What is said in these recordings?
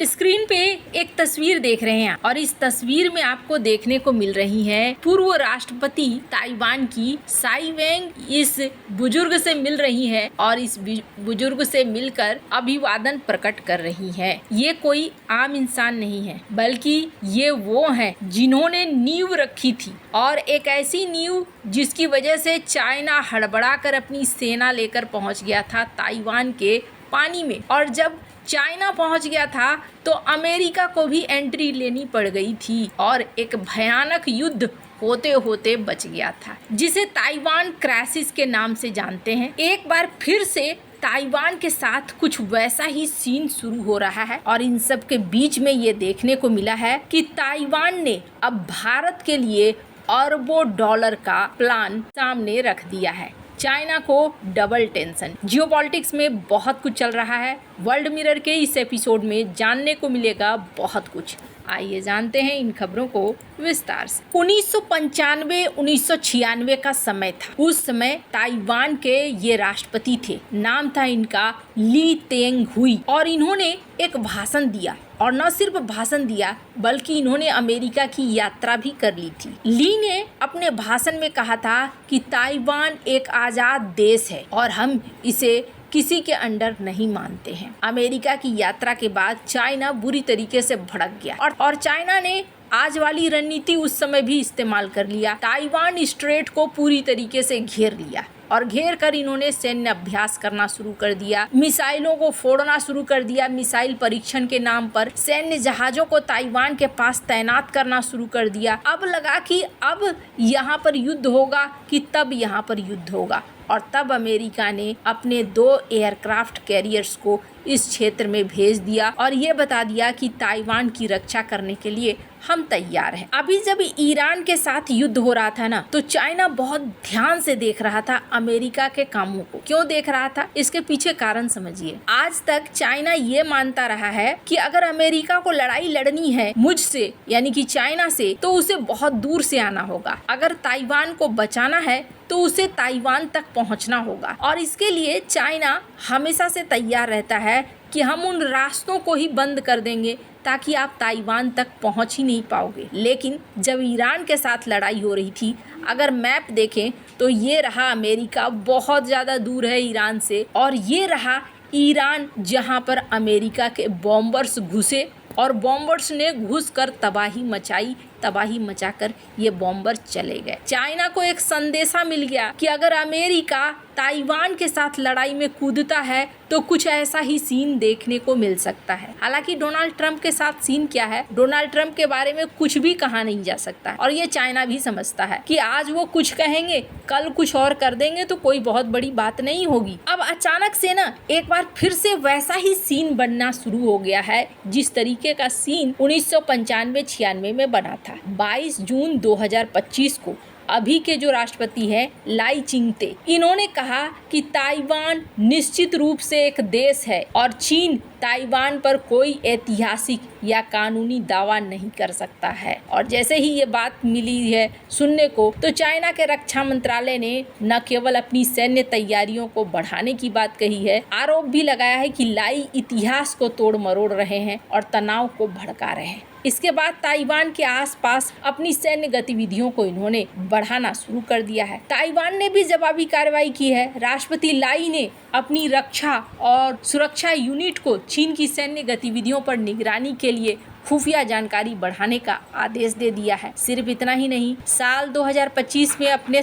Screen पे एक तस्वीर देख रहे हैं और इस तस्वीर में आपको देखने को मिल रही है पूर्व राष्ट्रपति ताइवान की साई वेंग इस बुजुर्ग से मिल रही है और इस बुजुर्ग से मिलकर अभिवादन प्रकट कर रही है। ये कोई आम इंसान नहीं है, बल्कि ये वो हैं जिन्होंने नींव रखी थी, और एक ऐसी नींव जिसकी वजह से चाइना हड़बड़ाकर अपनी सेना लेकर पहुंच गया था ताइवान के पानी में, और जब चाइना पहुंच गया था तो अमेरिका को भी एंट्री लेनी पड़ गई थी और एक भयानक युद्ध होते होते बच गया था, जिसे ताइवान क्राइसिस के नाम से जानते हैं। एक बार फिर से ताइवान के साथ कुछ वैसा ही सीन शुरू हो रहा है और इन सब के बीच में ये देखने को मिला है कि ताइवान ने अब भारत के लिए अरबों डॉलर का प्लान सामने रख दिया है। चाइना को डबल टेंशन। जियोपॉलिटिक्स में बहुत कुछ चल रहा है। वर्ल्ड मिरर के इस एपिसोड में जानने को मिलेगा बहुत कुछ। आइए जानते हैं इन खबरों को विस्तार से। 1995-1996 का समय था। उस समय ताइवान के ये राष्ट्रपति थे, नाम था इनका ली तेंग हुई, और इन्होंने एक भाषण दिया, और न सिर्फ भाषण दिया बल्कि इन्होंने अमेरिका की यात्रा भी कर ली थी। ली ने अपने भाषण में कहा था कि ताइवान एक आज़ाद देश है और हम इसे किसी के अंडर नहीं मानते हैं। अमेरिका की यात्रा के बाद चाइना बुरी तरीके से भड़क गया और चाइना ने आज वाली रणनीति उस समय भी इस्तेमाल कर लिया। ताइवान स्ट्रेट को पूरी तरीके से घेर लिया और घेर कर इन्होंने सैन्य अभ्यास करना शुरू कर दिया, मिसाइलों को फोड़ना शुरू कर दिया। मिसाइल परीक्षण के नाम पर सैन्य जहाजों को ताइवान के पास तैनात करना शुरू कर दिया। अब लगा कि अब यहाँ पर युद्ध होगा कि तब यहाँ पर युद्ध होगा, और तब अमेरिका ने अपने 2 एयरक्राफ्ट कैरियर्स को इस क्षेत्र में भेज दिया और ये बता दिया कि ताइवान की रक्षा करने के लिए हम तैयार हैं। अभी जब ईरान के साथ युद्ध हो रहा था ना, तो चाइना बहुत ध्यान से देख रहा था अमेरिका के कामों को। क्यों देख रहा था? इसके पीछे कारण समझिए। आज तक चाइना ये मानता रहा है कि अगर अमेरिका को लड़ाई लड़नी है मुझसे, यानी कि चाइना से, तो उसे बहुत दूर से आना होगा। अगर ताइवान को बचाना है तो उसे ताइवान तक पहुंचना होगा, और इसके लिए चाइना हमेशा से तैयार रहता है कि हम उन रास्तों को ही बंद कर देंगे ताकि आप ताइवान तक पहुंच ही नहीं पाओगे। लेकिन जब ईरान के साथ लड़ाई हो रही थी, अगर मैप देखें तो ये रहा अमेरिका बहुत ज़्यादा दूर है ईरान से, और ये रहा ईरान जहां पर अमेरिका के बॉम्बर्स घुसे और बॉम्बर्स ने घुसकर तबाही मचाई। तबाही मचाकर ये बॉम्बर चले गए। चाइना को एक संदेशा मिल गया कि अगर अमेरिका ताइवान के साथ लड़ाई में कूदता है तो कुछ ऐसा ही सीन देखने को मिल सकता है। हालांकि डोनाल्ड ट्रंप के साथ सीन क्या है, डोनाल्ड ट्रंप के बारे में कुछ भी कहा नहीं जा सकता है, और ये चाइना भी समझता है कि आज वो कुछ कहेंगे, कल कुछ और कर देंगे तो कोई बहुत बड़ी बात नहीं होगी। अब अचानक से ना एक बार फिर से वैसा ही सीन बनना शुरू हो गया है जिस तरीके का सीन 1995-96 में बना था। 22 जून 2025 को अभी के जो राष्ट्रपति हैं लाई चिंगते, इन्होंने कहा कि ताइवान निश्चित रूप से एक देश है और चीन ताइवान पर कोई ऐतिहासिक या कानूनी दावा नहीं कर सकता है। और जैसे ही ये बात मिली है सुनने को, तो चाइना के रक्षा मंत्रालय ने न केवल अपनी सैन्य तैयारियों को बढ़ाने की बात कही है, आरोप भी लगाया है कि लाई इतिहास को तोड़ मरोड़ रहे हैं और तनाव को भड़का रहे हैं। इसके बाद ताइवान के आसपास अपनी सैन्य गतिविधियों को इन्होंने बढ़ाना शुरू कर दिया है। ताइवान ने भी जवाबी कार्रवाई की है। राष्ट्रपति लाई ने अपनी रक्षा और सुरक्षा यूनिट को चीन की सैन्य गतिविधियों पर निगरानी के लिए खुफिया जानकारी बढ़ाने का आदेश दे दिया है। सिर्फ इतना ही नहीं, साल 2025 में अपने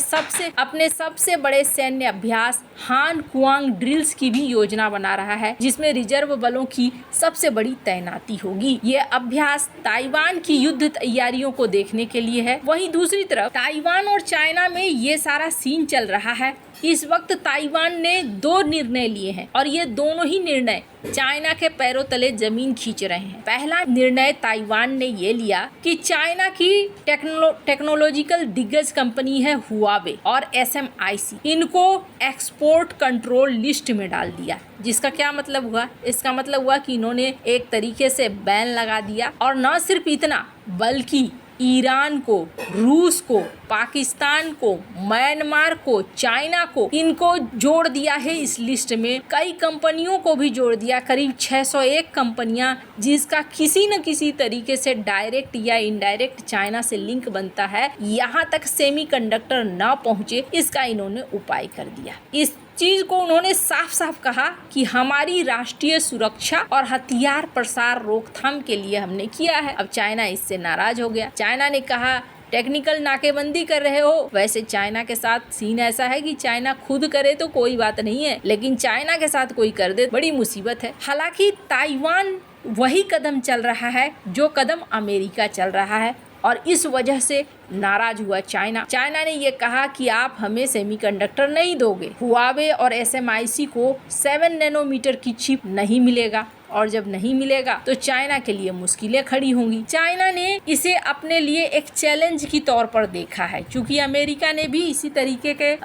सबसे बड़े सैन्य अभ्यास हान कुआंग ड्रिल्स की भी योजना बना रहा है, जिसमें रिजर्व बलों की सबसे बड़ी तैनाती होगी। ये अभ्यास ताइवान की युद्ध तैयारियों को देखने के लिए है। वहीं दूसरी तरफ ताइवान और चाइना में ये सारा सीन चल रहा है। इस वक्त ताइवान ने 2 निर्णय लिए हैं और ये दोनों ही निर्णय चाइना के पैरों तले जमीन खींच रहे हैं। पहला निर्णय ताइवान ने ये लिया कि चाइना की टेक्नोलॉजिकल दिग्गज कंपनी है हुआवे और SMIC, इनको एक्सपोर्ट कंट्रोल लिस्ट में डाल दिया। जिसका क्या मतलब हुआ? इसका मतलब हुआ कि इन्होंने एक तरीके से बैन लगा दिया, और न सिर्फ इतना बल्कि ईरान को, रूस को, पाकिस्तान को, म्यांमार को, चाइना को, इनको जोड़ दिया है इस लिस्ट में। कई कंपनियों को भी जोड़ दिया, करीब 601 कंपनियां जिसका किसी न किसी तरीके से डायरेक्ट या इनडायरेक्ट चाइना से लिंक बनता है। यहाँ तक सेमीकंडक्टर ना पहुंचे, इसका इन्होंने उपाय कर दिया। इस चीज को उन्होंने साफ साफ कहा कि हमारी राष्ट्रीय सुरक्षा और हथियार प्रसार रोकथाम के लिए हमने किया है। अब चाइना इससे नाराज हो गया। चाइना ने कहा टेक्निकल नाकेबंदी कर रहे हो। वैसे चाइना के साथ सीन ऐसा है कि चाइना खुद करे तो कोई बात नहीं है, लेकिन चाइना के साथ कोई कर दे बड़ी मुसीबत है। हालांकि ताइवान वही कदम चल रहा है जो कदम अमेरिका चल रहा है और इस वजह से नाराज हुआ चाइना। चाइना ने ये कहा कि आप हमें सेमीकंडक्टर नहीं दोगे। हुआवे और SMIC को 7 नैनोमीटर की चिप नहीं मिलेगा और जब नहीं मिलेगा तो चाइना के लिए मुश्किलें खड़ी होंगी। चाइना ने इसे अपने लिए एक चैलेंज की तौर पर देखा है, क्योंकि अमेरिका ने भी इसी तरीके के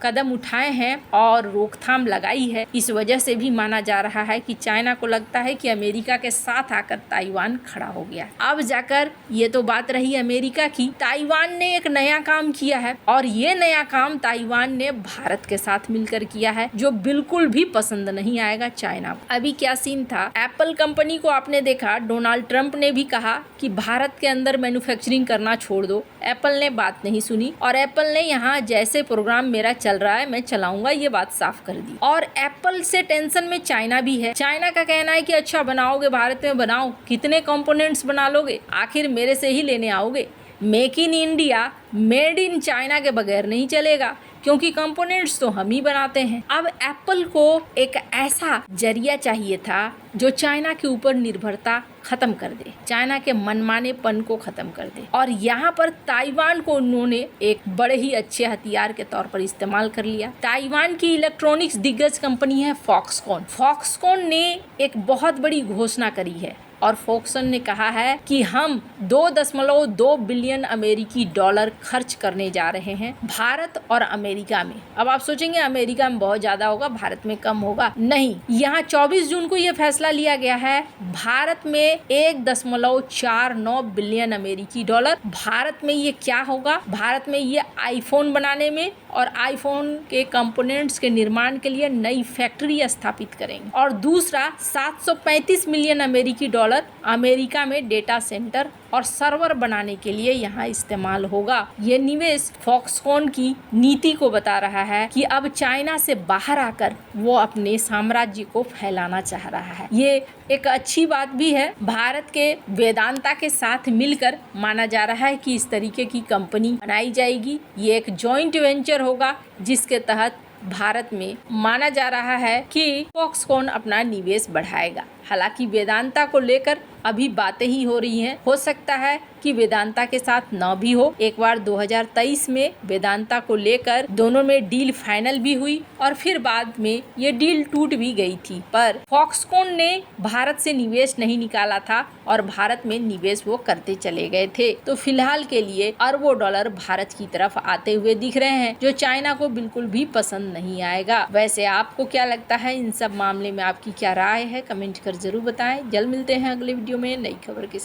कदम उठाए हैं और रोकथाम लगाई है। इस वजह से भी माना जा रहा है कि चाइना को लगता है कि अमेरिका के साथ आकर ताइवान खड़ा हो गया। अब जाकर ये तो बात रही अमेरिका की। ताइवान ने एक नया काम किया है और ये नया काम ताइवान ने भारत के साथ मिलकर किया है, जो बिल्कुल भी पसंद नहीं आएगा चाइना को। अभी क्या सीन था, एप्पल कंपनी को आपने देखा, डोनाल्ड ट्रंप ने भी कहा कि भारत के अंदर मैन्युफैक्चरिंग करना छोड़ दो। एप्पल ने बात नहीं सुनी और एप्पल ने यहाँ जैसे प्रोग्राम मेरा चल रहा है मैं चलाऊंगा, ये बात साफ कर दी। और एप्पल से टेंशन में चाइना भी है। चाइना का कहना है कि अच्छा बनाओगे, भारत में बनाओ, कितने कंपोनेंट्स बना लोगे, आखिर मेरे से ही लेने आओगे। Make in India, made in China के बगैर नहीं चलेगा, क्योंकि कंपोनेंट्स तो हम ही बनाते हैं। अब एप्पल को एक ऐसा जरिया चाहिए था जो चाइना के ऊपर निर्भरता खत्म कर दे, चाइना के मनमानेपन को खत्म कर दे। और यहाँ पर ताइवान को उन्होंने एक बड़े ही अच्छे हथियार के तौर पर इस्तेमाल कर लिया। ताइवान की इलेक्ट्रॉनिक्स दिग्गज कंपनी है फॉक्सकॉन। फॉक्सकॉन ने एक बहुत बड़ी घोषणा करी है और फॉक्सकॉन ने कहा है कि हम 2.2 बिलियन अमेरिकी डॉलर खर्च करने जा रहे हैं भारत और अमेरिका में। अब आप सोचेंगे अमेरिका में बहुत ज्यादा होगा, भारत में कम होगा। नहीं, यहाँ 24 जून को यह फैसला लिया गया है। भारत में 1.49 बिलियन अमेरिकी डॉलर। भारत में ये क्या होगा, भारत में ये आईफोन बनाने में और आईफोन के कंपोनेंट्स के निर्माण के लिए नई फैक्ट्री स्थापित करेंगे। और दूसरा 735 मिलियन अमेरिकी डॉलर अमेरिका में डेटा सेंटर और सर्वर बनाने के लिए यहाँ इस्तेमाल होगा। ये निवेश फॉक्सकॉन की नीति को बता रहा है कि अब चाइना से बाहर आकर वो अपने साम्राज्य को फैलाना चाह रहा है। ये एक अच्छी बात भी है। भारत के वेदांता के साथ मिलकर माना जा रहा है कि इस तरीके की कंपनी बनाई जाएगी। ये एक जॉइंट वेंचर होगा जिसके तहत भारत में माना जा रहा है कि फॉक्सकॉन अपना निवेश बढ़ाएगा। हालांकि वेदांता को लेकर अभी बातें ही हो रही हैं। हो सकता है कि वेदांता के साथ न भी हो। एक बार 2023 में वेदांता को लेकर दोनों में डील फाइनल भी हुई और फिर बाद में ये डील टूट भी गई थी, पर फॉक्सकॉन ने भारत से निवेश नहीं निकाला था और भारत में निवेश वो करते चले गए थे। तो फिलहाल के लिए अरबों डॉलर भारत की तरफ आते हुए दिख रहे हैं, जो चाइना को बिल्कुल भी पसंद नहीं आएगा। वैसे आपको क्या लगता है, इन सब मामले में आपकी क्या राय है, कमेंट कर जरूर बताएं। जल्द मिलते हैं अगले वीडियो में नई खबर के साथ।